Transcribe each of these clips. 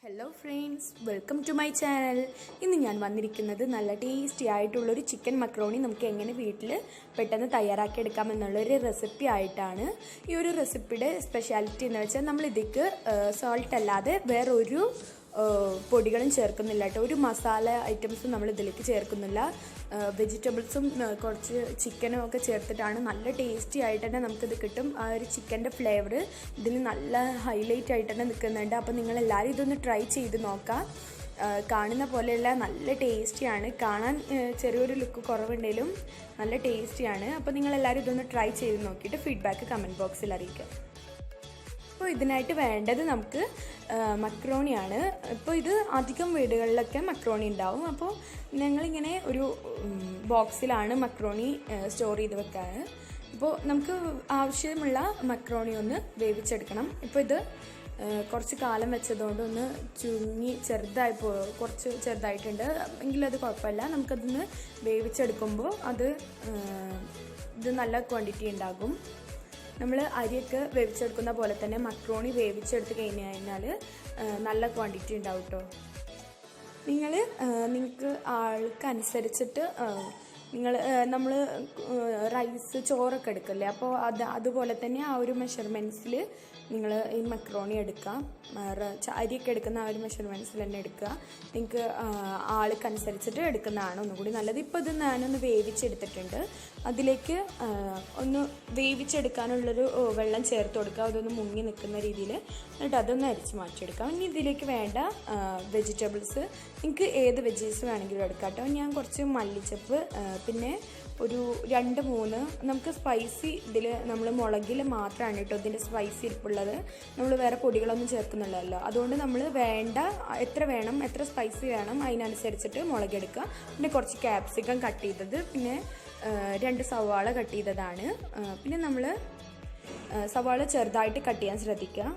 Hello friends, welcome to my channel. ഇന്ന് ഞാൻ വന്നിരിക്കുന്നത് നല്ല ടേസ്റ്റി ആയിട്ടുള്ളൊരു ചിക്കൻ മക്രോണി നമുക്ക് എങ്ങനെ വീട്ടിൽ പെട്ടെന്ന് തയ്യാറാക്കിയെടുക്കാം എന്നുള്ളൊരു റെസിപ്പി ആയിട്ടാണ്. ഈ ഒരു റെസിപ്പിയുടെ സ്പെഷ്യാലിറ്റി എന്ന് വെച്ചാൽ നമ്മൾ ഇതിലേക്ക് സോൾട്ട് അല്ലാതെ വേറൊരു പൊടികളും ചേർക്കുന്നില്ല കേട്ടോ. ഒരു മസാല ഐറ്റംസും നമ്മൾ ഇതിലേക്ക് ചേർക്കുന്നില്ല. വെജിറ്റബിൾസും കുറച്ച് ചിക്കനും ഒക്കെ ചേർത്തിട്ടാണ് നല്ല ടേസ്റ്റി ആയിട്ട് തന്നെ നമുക്കിത് കിട്ടും. ആ ഒരു ചിക്കൻ്റെ ഫ്ലേവർ ഇതിൽ നല്ല ഹൈലൈറ്റ് ആയിട്ട് തന്നെ നിൽക്കുന്നുണ്ട്. അപ്പോൾ നിങ്ങളെല്ലാവരും ഇതൊന്ന് ട്രൈ ചെയ്ത് നോക്കാം. കാണുന്ന പോലെയല്ല, നല്ല ടേസ്റ്റിയാണ്. കാണാൻ ചെറിയൊരു ലുക്ക് കുറവുണ്ടെങ്കിലും നല്ല ടേസ്റ്റിയാണ്. അപ്പോൾ നിങ്ങളെല്ലാവരും ഇതൊന്ന് ട്രൈ ചെയ്ത് നോക്കിയിട്ട് ഫീഡ്ബാക്ക് കമൻറ്റ് ബോക്സിൽ അറിയിക്കുക. അപ്പോൾ ഇതിനായിട്ട് വേണ്ടത് നമുക്ക് മക്രോണിയാണ്. ഇപ്പോൾ ഇത് അധികം വീടുകളിലൊക്കെ മക്രോണി ഉണ്ടാവും. അപ്പോൾ ഞങ്ങളിങ്ങനെ ഒരു ബോക്സിലാണ് മക്രോണി സ്റ്റോർ ചെയ്ത് വെക്കാറ്. അപ്പോൾ നമുക്ക് ആവശ്യമുള്ള മക്രോണി ഒന്ന് വേവിച്ചെടുക്കണം. ഇപ്പോൾ ഇത് കുറച്ച് കാലം വെച്ചതുകൊണ്ട് ഒന്ന് ചുരുങ്ങി കുറച്ച് ചെറുതായിട്ടുണ്ട്. എങ്കിലും അത് കുഴപ്പമില്ല. നമുക്കതൊന്ന് വേവിച്ചെടുക്കുമ്പോൾ ഇത് നല്ല ക്വാണ്ടിറ്റി ഉണ്ടാകും. നമ്മൾ അരിയൊക്കെ വേവിച്ചെടുക്കുന്ന പോലെ തന്നെ മക്രോണി വേവിച്ചെടുത്ത് കഴിഞ്ഞാൽ നല്ല ക്വാണ്ടിറ്റി ഉണ്ടാവും കേട്ടോ. നിങ്ങൾക്ക് ആൾക്കനുസരിച്ചിട്ട് നമ്മൾ റൈസ് ചോറൊക്കെ എടുക്കില്ലേ, അപ്പോൾ അതുപോലെ തന്നെ ആ ഒരു മെഷർമെൻറ്റ്സിൽ നിങ്ങൾ ഈ മക്രോണി എടുക്കാം. അരിയൊക്കെ എടുക്കുന്ന ആ ഒരു മെഷർമെൻറ്റ്സിൽ തന്നെ എടുക്കുക. നിങ്ങൾക്ക് ആൾക്കനുസരിച്ചിട്ട് എടുക്കുന്നതാണ് ഒന്നുകൂടി നല്ലത്. ഇപ്പോൾ ഇത് ഞാനൊന്ന് വേവിച്ചെടുത്തിട്ടുണ്ട്. അതിലേക്ക് ഒന്ന് വേവിച്ചെടുക്കാനുള്ളൊരു വെള്ളം ചേർത്ത് കൊടുക്കുക. അതൊന്ന് മുങ്ങി നിൽക്കുന്ന രീതിയിൽ. എന്നിട്ട് അതൊന്ന് അരിച്ച് മാറ്റിയെടുക്കാം. ഇനി ഇതിലേക്ക് വേണ്ട വെജിറ്റബിൾസ് നിങ്ങൾക്ക് ഏത് വെജീസ് വേണമെങ്കിലും എടുക്കാം കേട്ടോ. ഞാൻ കുറച്ച് മല്ലിച്ചപ്പ്, പിന്നെ ഒരു 2-3 നമുക്ക് സ്പൈസി ഇതിൽ നമ്മൾ മുളകിൽ മാത്രമാണ് കേട്ടോ ഇതിൻ്റെ സ്പൈസി ഇരിപ്പുള്ളത്. നമ്മൾ വേറെ പൊടികളൊന്നും ചേർക്കുന്നുള്ളതല്ലോ. അതുകൊണ്ട് നമ്മൾ എത്ര സ്പൈസി വേണം അതിനനുസരിച്ചിട്ട് മുളകെടുക്കുക. പിന്നെ കുറച്ച് ക്യാപ്സിക്കം കട്ട് ചെയ്തത്, പിന്നെ 2 സവാള കട്ട് ചെയ്തതാണ്. പിന്നെ നമ്മൾ സവാള ചെറുതായിട്ട് കട്ട് ചെയ്യാൻ ശ്രദ്ധിക്കുക.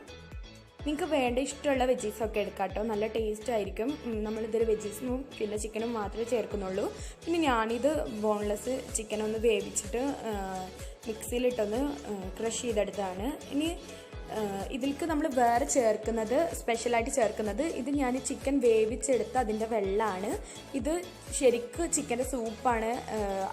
നിങ്ങൾക്ക് വേണ്ട ഇഷ്ടമുള്ള വെജീസൊക്കെ എടുക്കാം കേട്ടോ. നല്ല ടേസ്റ്റ് ആയിരിക്കും. നമ്മളിതൊരു വെജീസും പിന്നെ ചിക്കനും മാത്രമേ ചേർക്കുന്നുള്ളൂ. പിന്നെ ഞാനിത് ബോൺലെസ് ചിക്കനൊന്ന് വേവിച്ചിട്ട് മിക്സിയിലിട്ടൊന്ന് ക്രഷ് ചെയ്തെടുത്തതാണ്. ഇനി ഇതിലേക്ക് നമ്മൾ വേറെ സ്പെഷ്യലായിട്ട് ചേർക്കുന്നത് ഇത് ഞാൻ ചിക്കൻ വേവിച്ചെടുത്ത അതിൻ്റെ വെള്ളമാണ്. ഇത് ശരിക്കും ചിക്കൻ്റെ സൂപ്പാണ്.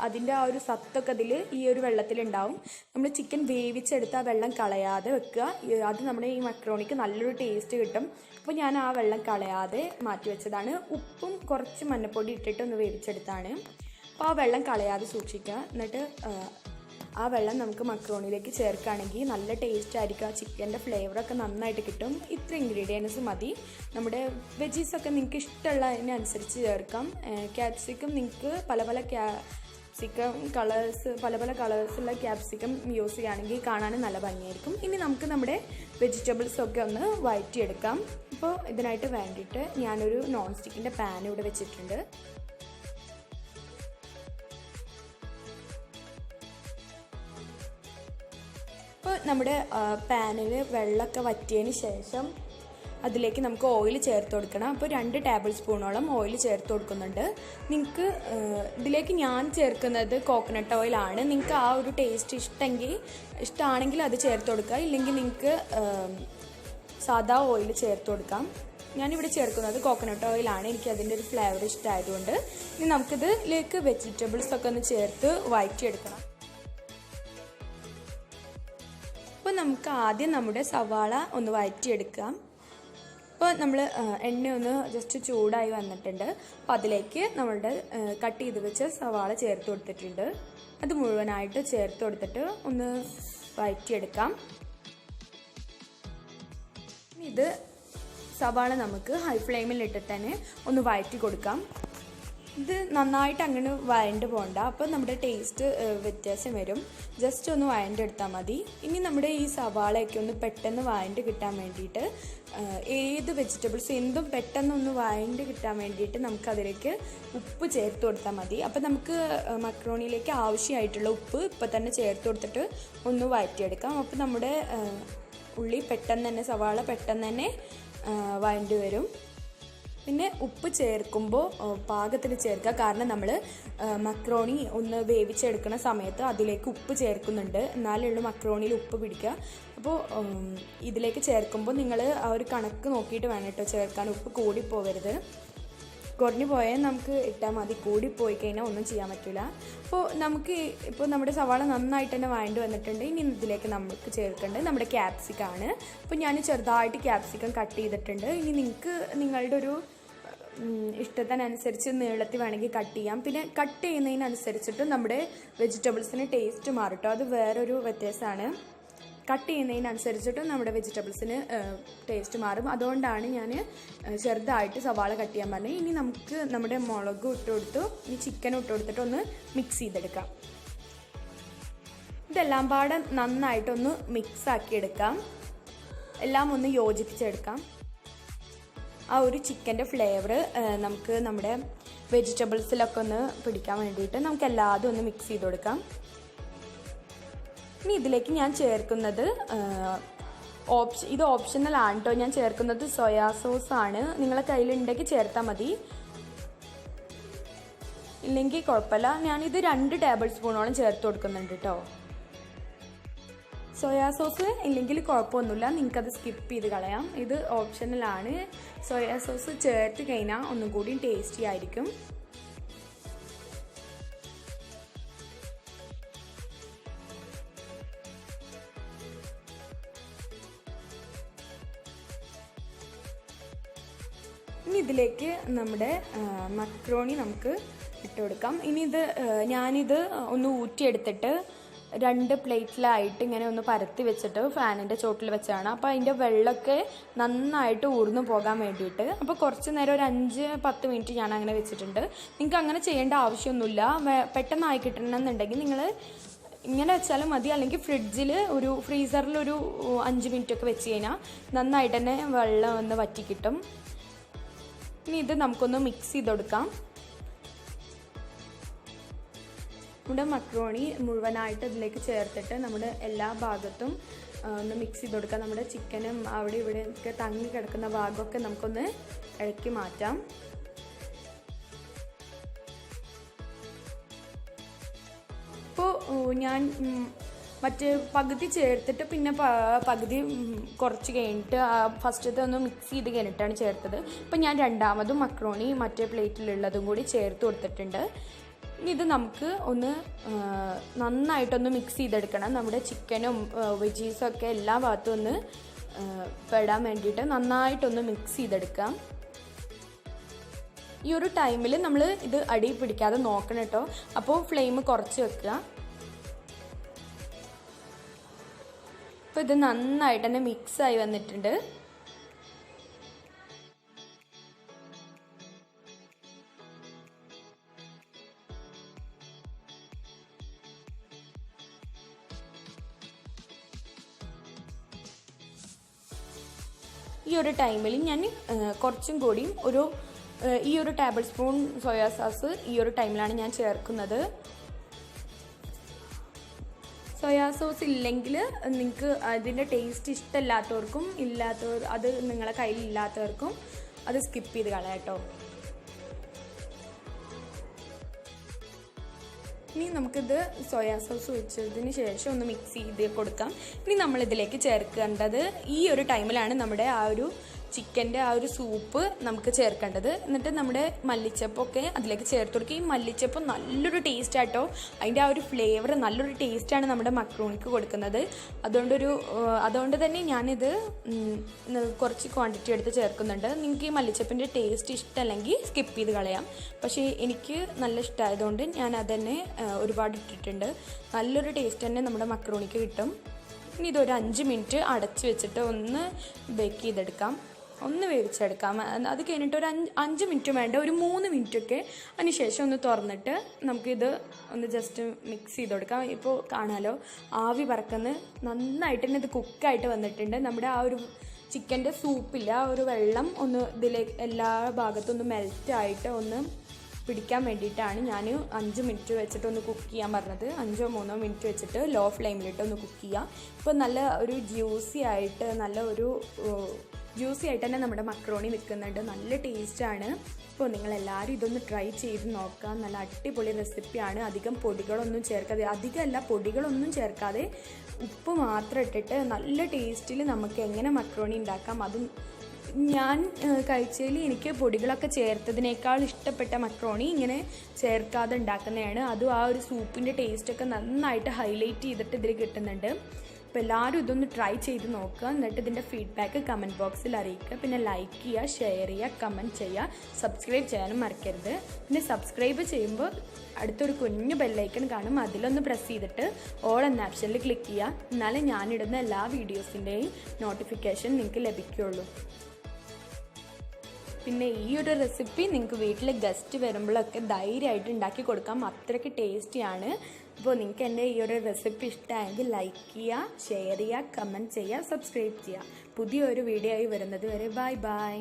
അതിൻ്റെ ആ ഒരു സത്തൊക്കെ ഈ ഒരു വെള്ളത്തിലുണ്ടാവും. നമ്മൾ ചിക്കൻ വേവിച്ചെടുത്ത് ആ വെള്ളം കളയാതെ വെക്കുക. അത് നമ്മുടെ ഈ മക്രോണിക്ക് നല്ലൊരു ടേസ്റ്റ് കിട്ടും. അപ്പോൾ ഞാൻ ആ വെള്ളം കളയാതെ മാറ്റി വെച്ചതാണ്. ഉപ്പും കുറച്ച് മഞ്ഞൾപ്പൊടി ഇട്ടിട്ട് ഒന്ന് വേവിച്ചെടുത്താണ്. അപ്പോൾ ആ വെള്ളം കളയാതെ സൂക്ഷിക്കുക. എന്നിട്ട് ആ വെള്ളം നമുക്ക് മക്രോണിയിലേക്ക് ചേർക്കുകയാണെങ്കിൽ നല്ല ടേസ്റ്റ് ആയിരിക്കും. ആ ചിക്കൻ്റെ ഫ്ലേവറൊക്കെ നന്നായിട്ട് കിട്ടും. ഇത്ര ഇൻഗ്രീഡിയൻസ് മതി. നമ്മുടെ വെജീസൊക്കെ നിങ്ങൾക്ക് ഇഷ്ടമുള്ളതിനനുസരിച്ച് ചേർക്കാം. ക്യാപ്സിക്കം നിങ്ങൾക്ക് പല കളേഴ്സുള്ള ക്യാപ്സിക്കം യൂസ് ചെയ്യുകയാണെങ്കിൽ കാണാനും നല്ല ഭംഗിയായിരിക്കും. ഇനി നമുക്ക് നമ്മുടെ വെജിറ്റബിൾസൊക്കെ ഒന്ന് വഴറ്റിയെടുക്കാം. അപ്പോൾ ഇതിനായിട്ട് വേണ്ടിയിട്ട് ഞാനൊരു നോൺ സ്റ്റിക്കിൻ്റെ പാൻ ഇവിടെ വെച്ചിട്ടുണ്ട്. അപ്പോൾ നമ്മുടെ പാനിൽ വെള്ളമൊക്കെ വറ്റിയതിന് ശേഷം അതിലേക്ക് നമുക്ക് ഓയിൽ ചേർത്ത് കൊടുക്കണം. അപ്പോൾ 2 ടേബിൾ സ്പൂണോളം ഓയിൽ ചേർത്ത് കൊടുക്കുന്നുണ്ട്. നിങ്ങൾക്ക് ഇതിലേക്ക് ഞാൻ ചേർക്കുന്നത് കോക്കനട്ട് ഓയിലാണ്. നിങ്ങൾക്ക് ആ ഒരു ടേസ്റ്റ് ഇഷ്ടമാണെങ്കിൽ അത് ചേർത്ത് കൊടുക്കുക. ഇല്ലെങ്കിൽ നിങ്ങൾക്ക് സാദാ ഓയിൽ ചേർത്ത് കൊടുക്കാം. ഞാനിവിടെ ചേർക്കുന്നത് കോക്കനട്ട് ഓയിലാണ്. എനിക്ക് അതിൻ്റെ ഒരു ഫ്ലേവർ ഇഷ്ടമായതുകൊണ്ട്. ഇനി നമുക്കിതിലേക്ക് വെജിറ്റബിൾസൊക്കെ ഒന്ന് ചേർത്ത് വഴറ്റിയെടുക്കണം. അപ്പോൾ നമുക്ക് ആദ്യം നമ്മുടെ സവാള ഒന്ന് വഴറ്റിയെടുക്കാം. അപ്പോൾ നമ്മൾ എണ്ണ ഒന്ന് ജസ്റ്റ് ചൂടായി വന്നിട്ടുണ്ട്. അപ്പോൾ അതിലേക്ക് നമ്മളുടെ കട്ട് ചെയ്ത് വെച്ച സവാള ചേർത്ത് കൊടുത്തിട്ടുണ്ട്. അത് മുഴുവനായിട്ട് ചേർത്ത് കൊടുത്തിട്ട് ഒന്ന് വഴറ്റിയെടുക്കാം. ഇത് സവാള നമുക്ക് ഹൈ ഫ്ലെയിമിൽ ഇട്ടിട്ട് തന്നെ ഒന്ന് വഴറ്റി കൊടുക്കാം. ഇത് നന്നായിട്ട് അങ്ങനെ വഴണ്ട് പോകണ്ട. അപ്പോൾ നമ്മുടെ ടേസ്റ്റ് വ്യത്യാസം വരും. ജസ്റ്റ് ഒന്ന് വഴണ്ടെടുത്താൽ മതി. ഇനി നമ്മുടെ ഈ സവാളയൊക്കെ ഒന്ന് പെട്ടെന്ന് വഴണ്ട് കിട്ടാൻ വേണ്ടിയിട്ട് ഏത് വെജിറ്റബിൾസ് എന്തും പെട്ടെന്നൊന്ന് വഴണ്ട് കിട്ടാൻ വേണ്ടിയിട്ട് നമുക്കതിലേക്ക് ഉപ്പ് ചേർത്ത് കൊടുത്താൽ മതി. അപ്പോൾ നമുക്ക് മക്രോണിയിലേക്ക് ആവശ്യമായിട്ടുള്ള ഉപ്പ് ഇപ്പോൾ തന്നെ ചേർത്ത് കൊടുത്തിട്ട് ഒന്ന് വഴറ്റിയെടുക്കാം. അപ്പോൾ നമ്മുടെ സവാള പെട്ടെന്ന് തന്നെ വഴണ്ട് വരും. പിന്നെ ഉപ്പ് ചേർക്കുമ്പോൾ പാകത്തിന് ചേർക്കുക. കാരണം നമ്മൾ മക്രോണി ഒന്ന് വേവിച്ചെടുക്കുന്ന സമയത്ത് അതിലേക്ക് ഉപ്പ് ചേർക്കുന്നുണ്ട്. എന്നാലേ ഉള്ളൂ മക്രോണിയിൽ ഉപ്പ് പിടിക്കുക. അപ്പോൾ ഇതിലേക്ക് ചേർക്കുമ്പോൾ നിങ്ങൾ ആ ഒരു കണക്ക് നോക്കിയിട്ട് വേണം കേട്ടോ ചേർക്കാൻ. ഉപ്പ് കൂടിപ്പോകരുത്. കുറഞ്ഞു പോയാൽ നമുക്ക് ഇട്ടാൽ മതി, കൂടിപ്പോയി കഴിഞ്ഞാൽ ഒന്നും ചെയ്യാൻ പറ്റില്ല. അപ്പോൾ നമുക്ക് ഇപ്പോൾ നമ്മുടെ സവാള നന്നായിട്ട് തന്നെ വഴണ്ട് വന്നിട്ടുണ്ട്. ഇനി ഇതിലേക്ക് നമുക്ക് ചേർക്കേണ്ടത് നമ്മുടെ ക്യാപ്സിക്കാണ്. അപ്പോൾ ഞാൻ ചെറുതായിട്ട് ക്യാപ്സിക്കം കട്ട് ചെയ്തിട്ടുണ്ട്. ഇനി നിങ്ങൾക്ക് നിങ്ങളുടെ ഒരു ഇഷ്ടത്തിനനുസരിച്ച് നീളത്തിൽ വേണമെങ്കിൽ കട്ട് ചെയ്യാം. പിന്നെ കട്ട് ചെയ്യുന്നതിനനുസരിച്ചിട്ട് നമ്മുടെ വെജിറ്റബിൾസിന് ടേസ്റ്റ് മാറും കേട്ടോ. അത് വേറൊരു വ്യത്യാസമാണ്. കട്ട് ചെയ്യുന്നതിനനുസരിച്ചിട്ട് നമ്മുടെ വെജിറ്റബിൾസിന് ടേസ്റ്റ് മാറും. അതുകൊണ്ടാണ് ഞാൻ ചെറുതായിട്ട് സവാള കട്ട് ചെയ്യാൻ പറഞ്ഞത്. ഇനി നമുക്ക് നമ്മുടെ മുളക് ഇട്ട് കൊടുത്തു, ഇനി ചിക്കൻ ഇട്ട് കൊടുത്തിട്ട് ഒന്ന് മിക്സ് ചെയ്തെടുക്കാം. ഇതെല്ലാം പാടെ നന്നായിട്ടൊന്ന് മിക്സ് ആക്കിയെടുക്കാം. എല്ലാം ഒന്ന് യോജിപ്പിച്ചെടുക്കാം. ആ ഒരു ചിക്കൻ്റെ ഫ്ലേവർ നമുക്ക് നമ്മുടെ വെജിറ്റബിൾസിലൊക്കെ ഒന്ന് പിടിക്കാൻ വേണ്ടിയിട്ട് നമുക്ക് എല്ലാതും ഒന്ന് മിക്സ് ചെയ്ത് കൊടുക്കാം. ഇനി ഇതിലേക്ക് ഞാൻ ചേർക്കുന്നത് ഇത് ഓപ്ഷണലാണ് കേട്ടോ. ഞാൻ ചേർക്കുന്നത് സോയാ സോസാണ്. നിങ്ങളെ കയ്യിലുണ്ടെങ്കിൽ ചേർത്താൽ മതി, ഇല്ലെങ്കിൽ കുഴപ്പമില്ല. ഞാനിത് 2 ടേബിൾ സ്പൂണോളം ചേർത്ത് കൊടുക്കുന്നുണ്ട് കേട്ടോ. സോയാ സോസ് ഇല്ലെങ്കിൽ കുഴപ്പമൊന്നുമില്ല, നിങ്ങൾക്കത് സ്കിപ്പ് ചെയ്ത് കളയാം. ഇത് ഓപ്ഷണലാണ്. സോയാ സോസ് ചേർത്ത് കഴിഞ്ഞാൽ ഒന്നും കൂടി ടേസ്റ്റി ആയിരിക്കും. ഇനി ഇതിലേക്ക് നമ്മുടെ മക്രോണി നമുക്ക് ഇട്ട് കൊടുക്കാം. ഇനി ഞാനിത് ഒന്ന് ഊറ്റിയെടുത്തിട്ട് 2 പ്ലേറ്റിലായിട്ട് ഇങ്ങനെ ഒന്ന് പരത്തി വെച്ചിട്ട് ഫാനിൻ്റെ ചോട്ടിൽ വെച്ചാണ്. അപ്പോൾ അതിൻ്റെ വെള്ളമൊക്കെ നന്നായിട്ട് ഊർന്നു പോകാൻ വേണ്ടിയിട്ട്. അപ്പോൾ കുറച്ച് നേരം ഒരു 5-10 മിനിറ്റ് ഞാൻ അങ്ങനെ വെച്ചിട്ടുണ്ട്. നിങ്ങൾക്ക് അങ്ങനെ ചെയ്യേണ്ട ആവശ്യമൊന്നുമില്ല. പെട്ടെന്നായി കിട്ടണമെന്നുണ്ടെങ്കിൽ നിങ്ങൾ ഇങ്ങനെ വെച്ചാലും മതി, അല്ലെങ്കിൽ ഫ്രീസറിൽ ഒരു 5 മിനിറ്റൊക്കെ വെച്ച് കഴിഞ്ഞാൽ നന്നായിട്ട് തന്നെ വെള്ളം ഒന്ന് വറ്റി കിട്ടും. ഇനി ഇത് നമുക്കൊന്ന് മിക്സ് ചെയ്ത് കൊടുക്കാം. നമ്മുടെ മക്രോണി മുഴുവനായിട്ട് ഇതിലേക്ക് ചേർത്തിട്ട് നമ്മുടെ എല്ലാ ഭാഗത്തും ഒന്ന് മിക്സ് ചെയ്ത് കൊടുക്കാം. നമ്മുടെ ചിക്കനും അവിടെ ഇവിടെയൊക്കെ തങ്ങി കിടക്കുന്ന ഭാഗമൊക്കെ നമുക്കൊന്ന് ഇളക്കി മാറ്റാം. ഇപ്പോൾ ഞാൻ മറ്റേ പകുതി ചേർത്തിട്ട് പിന്നെ പകുതി കുറച്ച് കഴിഞ്ഞിട്ട് ഫസ്റ്റത്തെ ഒന്ന് മിക്സ് ചെയ്ത് കഴിഞ്ഞിട്ടാണ് ചേർത്തത്. ഇപ്പം ഞാൻ രണ്ടാമതും മക്രോണി മറ്റേ പ്ലേറ്റിലുള്ളതും കൂടി ചേർത്ത് കൊടുത്തിട്ടുണ്ട്. ഇനി ഇത് നമുക്ക് ഒന്ന് നന്നായിട്ടൊന്ന് മിക്സ് ചെയ്തെടുക്കണം. നമ്മുടെ ചിക്കനും വെജീസൊക്കെ എല്ലാ ഭാഗത്തും ഒന്ന് പെടാൻ വേണ്ടിയിട്ട് നന്നായിട്ടൊന്ന് മിക്സ് ചെയ്തെടുക്കാം. ഈ ഒരു ടൈമിൽ നമ്മൾ ഇത് അടി പിടിക്കാതെ നോക്കണം കേട്ടോ. അപ്പോൾ ഫ്ലെയിം കുറച്ച് വെക്കുക. അപ്പോൾ ഇത് നന്നായിട്ട് തന്നെ മിക്സായി വന്നിട്ടുണ്ട്. ഈ ഒരു ടൈമിൽ ഞാൻ കുറച്ചും കൂടിയും ഈ ഒരു ടേബിൾ സ്പൂൺ സോയാ സോസ് ഈ ഒരു ടൈമിലാണ് ഞാൻ ചേർക്കുന്നത്. സോയാ സോസ് ഇല്ലെങ്കിൽ നിങ്ങൾക്ക് അതിൻ്റെ ടേസ്റ്റ് ഇഷ്ടമില്ലാത്തവർക്കും അത് നിങ്ങളെ കയ്യിലില്ലാത്തവർക്കും അത് സ്കിപ്പ് ചെയ്ത് കളയാം കേട്ടോ. ഇനി നമുക്കിത് സോയാ സോസ് വെച്ചതിന് ശേഷം ഒന്ന് മിക്സ് ചെയ്ത് കൊടുക്കാം. ഇനി നമ്മളിതിലേക്ക് ചേർക്കേണ്ടത് ഈ ഒരു ടൈമിലാണ് നമ്മുടെ ആ ഒരു ചിക്കൻ്റെ ആ ഒരു സൂപ്പ് നമുക്ക് ചേർക്കേണ്ടത്. എന്നിട്ട് നമ്മുടെ മല്ലിച്ചപ്പൊക്കെ അതിലേക്ക് ചേർത്ത് കൊടുക്കുക. ഈ മല്ലിച്ചപ്പ് നല്ലൊരു ടേസ്റ്റ് ആട്ടോ. അതിൻ്റെ ആ ഒരു ഫ്ലേവർ നല്ലൊരു ടേസ്റ്റാണ് നമ്മുടെ മക്രോണിക്ക് കൊടുക്കുന്നത്. അതുകൊണ്ട് തന്നെ ഞാനിത് കുറച്ച് ക്വാണ്ടിറ്റി എടുത്ത് ചേർക്കുന്നുണ്ട്. നിങ്ങൾക്ക് ഈ മല്ലിച്ചപ്പിൻ്റെ ടേസ്റ്റ് ഇഷ്ടമല്ലെങ്കിൽ സ്കിപ്പ് ചെയ്ത് കളയാം. പക്ഷേ എനിക്ക് നല്ല ഇഷ്ടമായതുകൊണ്ട് ഞാൻ അതന്നെ ഒരുപാട് ഇട്ടിട്ടുണ്ട്. നല്ലൊരു ടേസ്റ്റ് തന്നെ നമ്മുടെ മക്രോണിക്ക് കിട്ടും. ഇനി ഇതൊരു 5 മിനിറ്റ് അടച്ച് വെച്ചിട്ട് ഒന്ന് ബേക്ക് ചെയ്തെടുക്കാം, ഒന്ന് വേവിച്ചെടുക്കാം. അത് കഴിഞ്ഞിട്ട് ഒരു 5 മിനിറ്റ് വേണ്ട, ഒരു 3 മിനിറ്റൊക്കെ അതിന് ശേഷം ഒന്ന് തുറന്നിട്ട് നമുക്കിത് ഒന്ന് ജസ്റ്റ് മിക്സ് ചെയ്ത് കൊടുക്കാം. ഇപ്പോൾ കാണാമല്ലോ ആവി പറക്കുന്ന നന്നായിട്ട് തന്നെ ഇത് കുക്കായിട്ട് വന്നിട്ടുണ്ട്. നമ്മുടെ ആ ഒരു ചിക്കൻ്റെ സൂപ്പില്ല ആ ഒരു വെള്ളം ഒന്ന് ഇതിലേക്ക് എല്ലാ ഭാഗത്തും ഒന്ന് മെൽറ്റായിട്ട് ഒന്ന് പിടിക്കാൻ വേണ്ടിയിട്ടാണ് ഞാൻ 5 മിനിറ്റ് വെച്ചിട്ട് ഒന്ന് കുക്ക് ചെയ്യാൻ പറഞ്ഞത്. 5-3 മിനിറ്റ് വെച്ചിട്ട് ലോ ഫ്ലെയിമിലിട്ട് ഒന്ന് കുക്ക് ചെയ്യുക. ഇപ്പോൾ നല്ല ഒരു ജ്യൂസി ആയിട്ട് നല്ല ഒരു ജ്യൂസി ആയിട്ട് തന്നെ നമ്മുടെ മക്രോണി നിൽക്കുന്നുണ്ട്. നല്ല ടേസ്റ്റാണ്. അപ്പോൾ നിങ്ങളെല്ലാവരും ഇതൊന്ന് ട്രൈ ചെയ്ത് നോക്കാം. നല്ല അടിപൊളി റെസിപ്പിയാണ്. അധികം പൊടികളൊന്നും ചേർക്കാതെ, അധികമല്ല പൊടികളൊന്നും ചേർക്കാതെ ഉപ്പ് മാത്രം ഇട്ടിട്ട് നല്ല ടേസ്റ്റിൽ നമുക്ക് എങ്ങനെ മക്രോണി ഉണ്ടാക്കാം. അതും ഞാൻ കഴിച്ചതിൽ എനിക്ക് പൊടികളൊക്കെ ചേർത്തതിനേക്കാൾ ഇഷ്ടപ്പെട്ട മക്രോണി ഇങ്ങനെ ചേർക്കാതെ ഉണ്ടാക്കുന്നതാണ്. അതും ആ ഒരു സൂപ്പിൻ്റെ ടേസ്റ്റൊക്കെ നന്നായിട്ട് ഹൈലൈറ്റ് ചെയ്തിട്ട് ഇതിൽ കിട്ടുന്നുണ്ട്. അപ്പോൾ എല്ലാവരും ഇതൊന്ന് ട്രൈ ചെയ്ത് നോക്കുക. എന്നിട്ട് ഇതിൻ്റെ ഫീഡ്ബാക്ക് കമൻറ്റ് ബോക്സിൽ അറിയിക്കുക. പിന്നെ ലൈക്ക് ചെയ്യുക, ഷെയർ ചെയ്യുക, കമൻറ്റ് ചെയ്യുക, സബ്സ്ക്രൈബ് ചെയ്യാനും മറക്കരുത്. പിന്നെ സബ്സ്ക്രൈബ് ചെയ്യുമ്പോൾ അടുത്തൊരു കുഞ്ഞു ബെല്ലൈക്കൺ കാണും, അതിലൊന്ന് പ്രസ് ചെയ്തിട്ട് ഓൾ എന്ന ഓപ്ഷനിൽ ക്ലിക്ക് ചെയ്യുക. എന്നാലേ ഞാനിടുന്ന എല്ലാ വീഡിയോസിൻ്റെയും നോട്ടിഫിക്കേഷൻ നിങ്ങൾക്ക് ലഭിക്കുകയുള്ളൂ. പിന്നെ ഈ ഒരു റെസിപ്പി നിങ്ങൾക്ക് വീട്ടിൽ ഗസ്റ്റ് വരുമ്പോഴൊക്കെ ധൈര്യമായിട്ട് ഉണ്ടാക്കി കൊടുക്കാം. അത്രയ്ക്ക് ടേസ്റ്റിയാണ്. അപ്പോൾ നിങ്ങൾക്ക് എൻ്റെ ഈ ഒരു റെസിപ്പി ഇഷ്ടമായെങ്കിൽ ലൈക്ക് ചെയ്യുക, ഷെയർ ചെയ്യുക, കമൻറ്റ് ചെയ്യുക, സബ്സ്ക്രൈബ് ചെയ്യുക. പുതിയൊരു വീഡിയോ ആയി വരുന്നത് വരെ ബൈ ബൈ.